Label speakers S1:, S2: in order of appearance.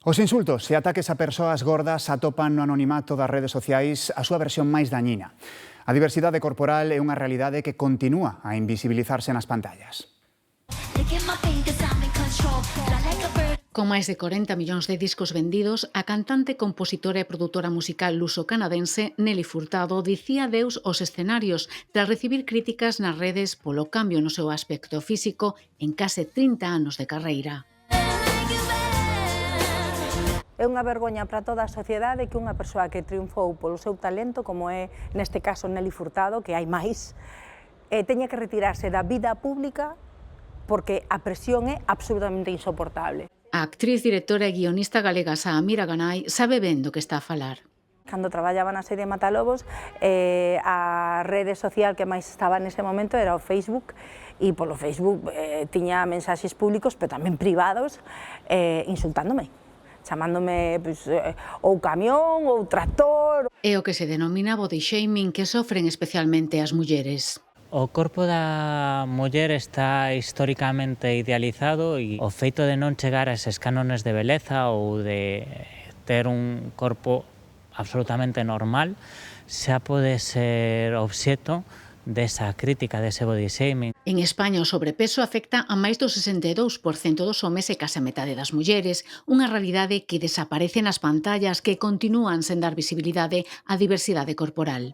S1: Os insultos e ataques a persoas gordas atopan no anonimato das redes sociais a súa versión máis dañina. A diversidade corporal é unha realidade que continúa a invisibilizarse nas pantallas.
S2: Con máis de 40 millóns de discos vendidos, a cantante, compositora e produtora musical luso-canadense Nelly Furtado dicía adeus aos escenarios tras recibir críticas nas redes polo cambio no seu aspecto físico en case 30 anos de carreira.
S3: É unha vergoña para toda a sociedade que unha persoa que triunfou polo seu talento, como é neste caso Nelly Furtado, que hai máis, teña que retirarse da vida pública porque a presión é absolutamente insoportable.
S2: A actriz, directora e guionista galega Saamira Ganay sabe ben do que está a falar.
S3: Cando traballaba na serie Matalobos, a rede social que máis estaba nese momento era o Facebook, e polo Facebook tiña mensaxes públicos, pero tamén privados, insultándome, chamándome ou camión ou tractor.
S2: É o que se denomina body shaming, que sofren especialmente as mulleres.
S4: O corpo da muller está históricamente idealizado e o feito de non chegar a eses cánones de beleza ou de ter un corpo absolutamente normal xa pode ser obxecto desa crítica, dese body shaming.
S2: En España o sobrepeso afecta a máis do 62% dos homes e case a metade das mulleres, unha realidade que desaparece nas pantallas que continúan sen dar visibilidade á diversidade corporal.